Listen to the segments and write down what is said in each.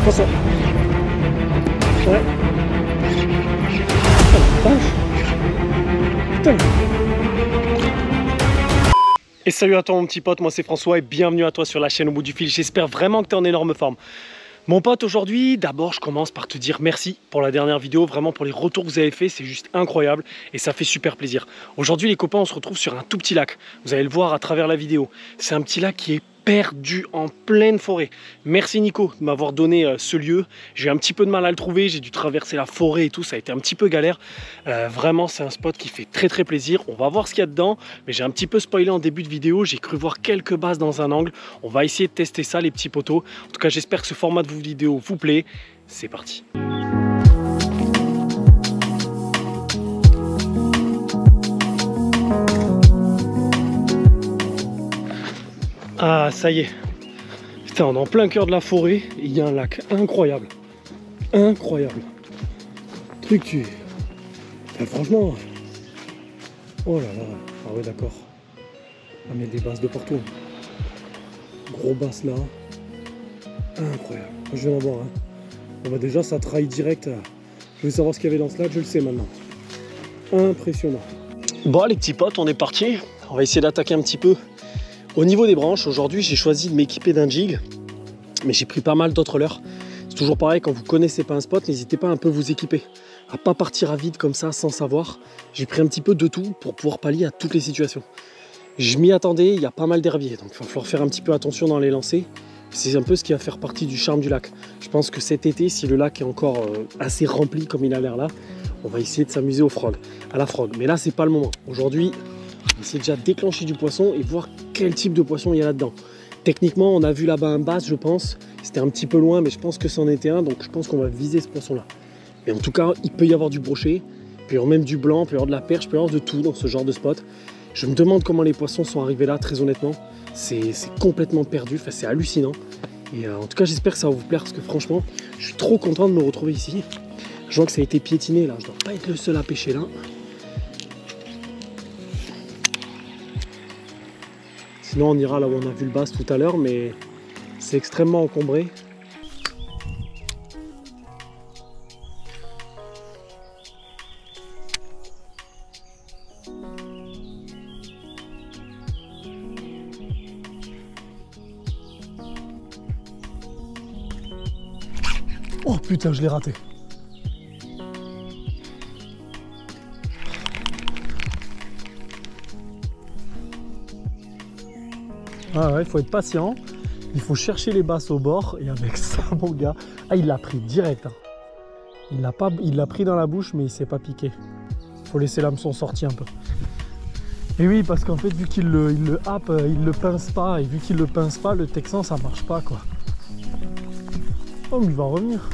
Prends ça. Ouais. Oh, vache. Putain. Et salut à toi mon petit pote, moi c'est François et bienvenue à toi sur la chaîne Au Bout du Fil. J'espère vraiment que tu es en énorme forme. Mon pote, aujourd'hui, d'abord je commence par te dire merci pour la dernière vidéo, vraiment pour les retours que vous avez fait, c'est juste incroyable et ça fait super plaisir. Aujourd'hui les copains, on se retrouve sur un tout petit lac, vous allez le voir à travers la vidéo. C'est un petit lac qui est perdu en pleine forêt. Merci Nico de m'avoir donné ce lieu. J'ai eu un petit peu de mal à le trouver, j'ai dû traverser la forêt et tout, ça a été un petit peu galère. Vraiment c'est un spot qui fait très plaisir. On va voir ce qu'il y a dedans, mais j'ai un petit peu spoilé en début de vidéo, j'ai cru voir quelques bases dans un angle. On va essayer de tester ça les petits potos. En tout cas j'espère que ce format de vidéo vous plaît. C'est parti. Ah ça y est, putain on est en plein cœur de la forêt et il y a un lac incroyable, incroyable, truc tu... Enfin, franchement, oh là là, ah ouais d'accord, ah mais des basses de partout, gros basses là, incroyable, je viens d'en voir, hein. Bon bah déjà ça trahit direct, je veux savoir ce qu'il y avait dans ce lac, je le sais maintenant, impressionnant. Bon les petits potes, on est parti, on va essayer d'attaquer un petit peu. Au niveau des branches, aujourd'hui j'ai choisi de m'équiper d'un jig, mais j'ai pris pas mal d'autres leurres. C'est toujours pareil, quand vous connaissez pas un spot, n'hésitez pas à un peu vous équiper, à pas partir à vide comme ça sans savoir. J'ai pris un petit peu de tout pour pouvoir pallier à toutes les situations. Je m'y attendais, il y a pas mal d'herbiers, donc il va falloir faire un petit peu attention dans les lancers. C'est un peu ce qui va faire partie du charme du lac. Je pense que cet été, si le lac est encore assez rempli comme il a l'air là, on va essayer de s'amuser à la frog. Mais là, c'est pas le moment. Aujourd'hui, on va essayer déjà de déclencher du poisson et voir quel type de poisson il y a là-dedans. Techniquement, on a vu là-bas un bass, je pense. C'était un petit peu loin, mais je pense que c'en était un, donc je pense qu'on va viser ce poisson-là. Mais en tout cas, il peut y avoir du brochet, il peut y avoir même du blanc, il peut y avoir de la perche, il peut y avoir de tout dans ce genre de spot. Je me demande comment les poissons sont arrivés là, très honnêtement. C'est complètement perdu, enfin, c'est hallucinant. Et en tout cas, j'espère que ça va vous plaire, parce que franchement, je suis trop content de me retrouver ici. Je vois que ça a été piétiné, là. Je dois pas être le seul à pêcher là. Sinon on ira là où on a vu le bass tout à l'heure, mais c'est extrêmement encombré. Oh putain, je l'ai raté. Ah ouais, il faut être patient, il faut chercher les basses au bord, et avec ça mon gars, ah il l'a pris direct, hein. Il l'a pris dans la bouche mais il s'est pas piqué. Il faut laisser l'hameçon sortir un peu. Et oui, parce qu'en fait vu qu'il le happe, il le pince pas, et vu qu'il le pince pas, le texan ça marche pas quoi. Oh mais il va revenir.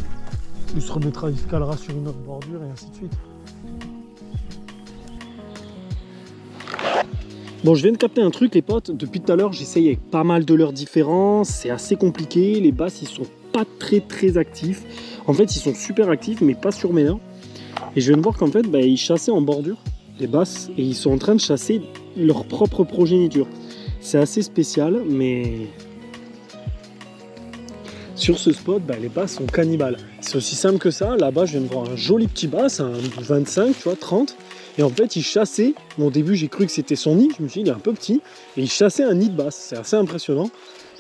Il se remettra, il se calera sur une autre bordure et ainsi de suite. Bon, je viens de capter un truc les potes, depuis tout à l'heure j'essaye avec pas mal de leurres différents, c'est assez compliqué, les basses ils sont pas très actifs. En fait ils sont super actifs mais pas sur mes leurres. Et je viens de voir qu'en fait bah, ils chassaient en bordure, les basses, et ils sont en train de chasser leur propre progéniture. C'est assez spécial mais... Sur ce spot, bah, les basses sont cannibales. C'est aussi simple que ça, là-bas je viens de voir un joli petit bass, un 25, tu vois, 30. Et en fait, il chassait, au début j'ai cru que c'était son nid, je me suis dit il est un peu petit, et il chassait un nid de basse, c'est assez impressionnant.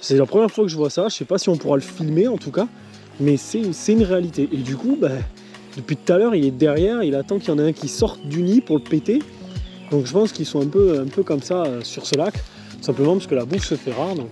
C'est la première fois que je vois ça, je sais pas si on pourra le filmer en tout cas, mais c'est une réalité. Et du coup, bah, depuis tout à l'heure, il est derrière, il attend qu'il y en ait un qui sorte du nid pour le péter. Donc je pense qu'ils sont un peu comme ça sur ce lac, simplement parce que la bouffe se fait rare. Donc.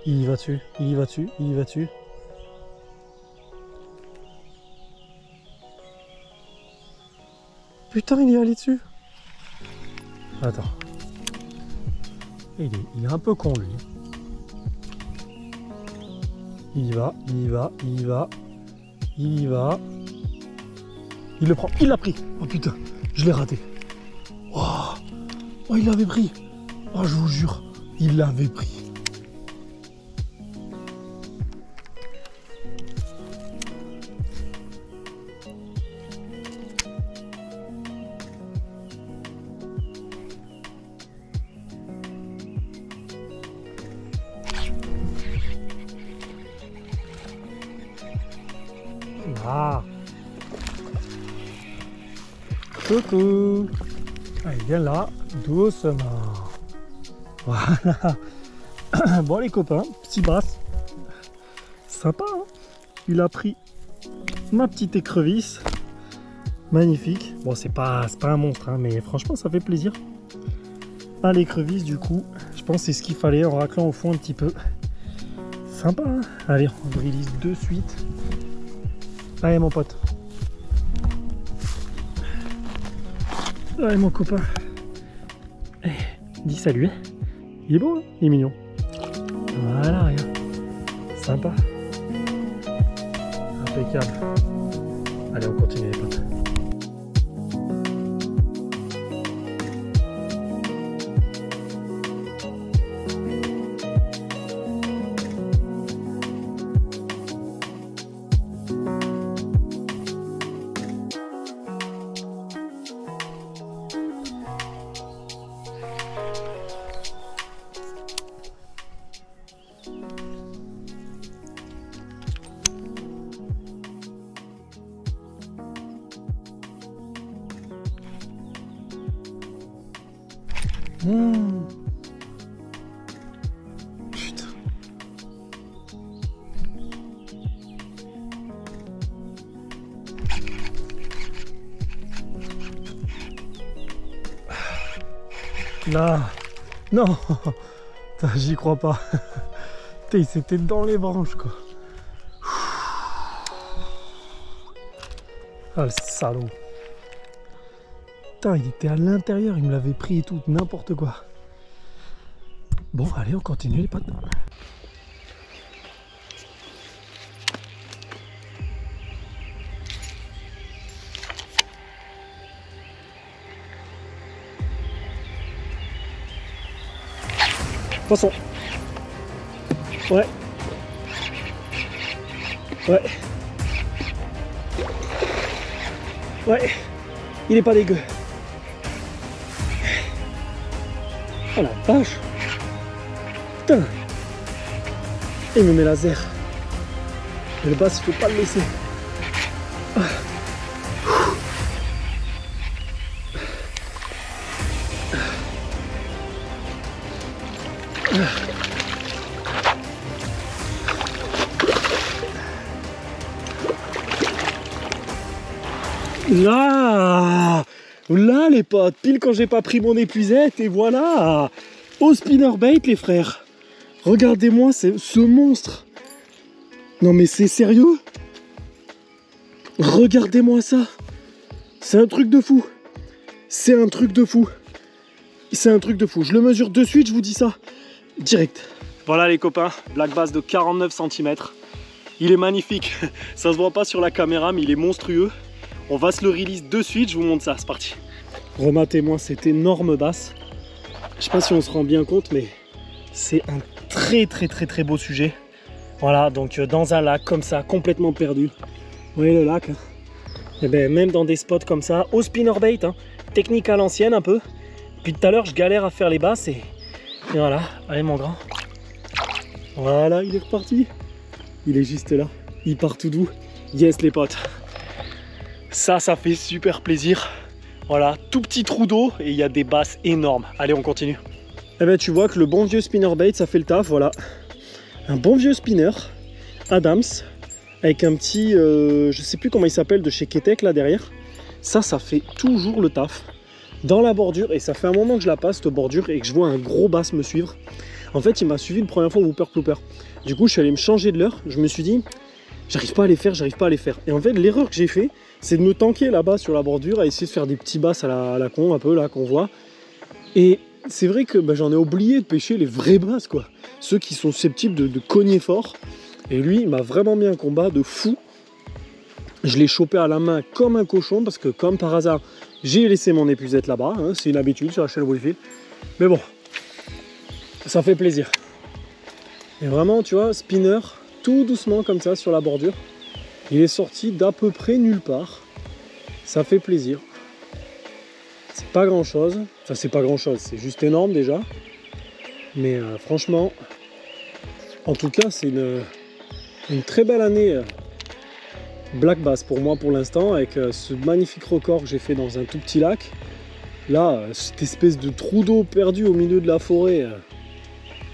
Il y va dessus, il y va dessus, il y va dessus. Putain, il est allé dessus. Attends. Il est un peu con, lui. Il y va, il y va, il y va. Il y va. Il le prend, il l'a pris. Oh putain, je l'ai raté. Oh, oh, il l'avait pris. Oh, je vous jure, il l'avait pris. Ah. Coucou. Allez, viens là, doucement. Voilà. Bon les copains, petit basse. Sympa, hein. Il a pris ma petite écrevisse. Magnifique. Bon, c'est pas un monstre, hein, mais franchement, ça fait plaisir. Ah, l'écrevisse, du coup, je pense que c'est ce qu'il fallait en raclant au fond un petit peu. Sympa, hein. Allez, on release de suite. Allez, mon pote. Allez, mon copain. Allez, dis salut. Il est beau, hein, il est mignon. Voilà, regarde. Sympa. Impeccable. Allez, on continue, les potes. Putain. Là. Non. J'y crois pas. Il s'était dans les branches, quoi. Ah, le salaud. Putain, il était à l'intérieur, il me l'avait pris et tout, n'importe quoi. Bon, allez, on continue les potes. Poisson. Ouais. Ouais. Ouais. Il est pas dégueu. Oh la vache. Putain. Il me met laser. Et le bass, il faut pas le laisser. Ah. Là les potes, pile quand j'ai pas pris mon épuisette, et voilà, au spinnerbait les frères. Regardez-moi ce monstre. Non mais c'est sérieux? Regardez-moi ça. C'est un truc de fou. C'est un truc de fou. C'est un truc de fou. Je le mesure de suite, je vous dis ça. Direct. Voilà les copains, black bass de 49 cm. Il est magnifique. Ça se voit pas sur la caméra, mais il est monstrueux. On va se le release de suite, je vous montre ça, c'est parti. Rematez-moi cette énorme basse. Je sais pas si on se rend bien compte, mais c'est un très beau sujet. Voilà, donc dans un lac comme ça, complètement perdu. Vous voyez le lac, hein. Et ben, même dans des spots comme ça, au spinnerbait, hein, technique à l'ancienne un peu. Puis tout à l'heure, je galère à faire les basses et voilà. Allez mon grand. Voilà, il est reparti. Il est juste là. Il part tout doux. Yes les potes. Ça fait super plaisir. Voilà, tout petit trou d'eau et il y a des basses énormes. Allez, on continue. Eh ben, tu vois que le bon vieux spinnerbait, ça fait le taf, voilà. Un bon vieux spinner, Adams, avec un petit, je sais plus comment il s'appelle, de chez Ketek là derrière. Ça fait toujours le taf. Dans la bordure, et ça fait un moment que je la passe, cette bordure, et que je vois un gros bass me suivre. En fait, il m'a suivi une première fois au Whooper Plooper. Du coup, je suis allé me changer de leurre. Je me suis dit, j'arrive pas à les faire, j'arrive pas à les faire. Et en fait, l'erreur que j'ai fait, c'est de me tanker là-bas sur la bordure, à essayer de faire des petits basses à la con, un peu là, qu'on voit. Et c'est vrai que j'en ai oublié de pêcher les vraies basses, quoi. Ceux qui sont susceptibles de cogner fort. Et lui, il m'a vraiment mis un combat de fou. Je l'ai chopé à la main comme un cochon, parce que comme par hasard, j'ai laissé mon épuisette là-bas. Hein, c'est une habitude sur la chaîne Wayfield. Mais bon, ça fait plaisir. Et vraiment, tu vois, spinner, tout doucement comme ça sur la bordure. Il est sorti d'à peu près nulle part. Ça fait plaisir. C'est pas grand chose. Enfin, c'est pas grand chose, c'est juste énorme déjà. Mais franchement, en tout cas, c'est une très belle année black bass pour moi pour l'instant, avec ce magnifique record que j'ai fait dans un tout petit lac. Là, cette espèce de trou d'eau perdu au milieu de la forêt,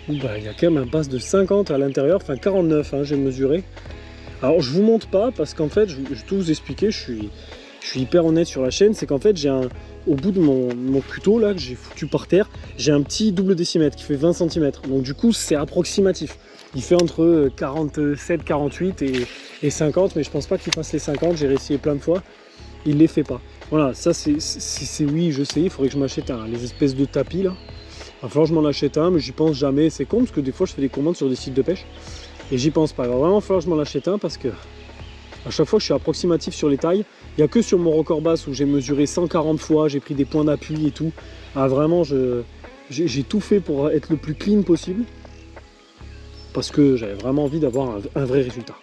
où il y a quand même un bass de 50 à l'intérieur, enfin 49, hein, j'ai mesuré. Alors je vous montre pas parce qu'en fait, je vais tout vous expliquer, je suis hyper honnête sur la chaîne, c'est qu'en fait j'ai au bout de mon cuteau là que j'ai foutu par terre, j'ai un petit double décimètre qui fait 20 cm. Donc du coup c'est approximatif. Il fait entre 47, 48 et 50, mais je pense pas qu'il fasse les 50, j'ai réessayé plein de fois, il les fait pas. Voilà, ça c'est oui, je sais, il faudrait que je m'achète les espèces de tapis là. Il va falloir que je m'en achète un, mais j'y pense jamais, c'est con parce que des fois je fais des commandes sur des sites de pêche et j'y pense pas. Il va vraiment falloir que je m'en achète un parce que à chaque fois je suis approximatif sur les tailles. Il n'y a que sur mon record basse où j'ai mesuré 140 fois, j'ai pris des points d'appui et tout. Ah, vraiment, j'ai tout fait pour être le plus clean possible parce que j'avais vraiment envie d'avoir un vrai résultat.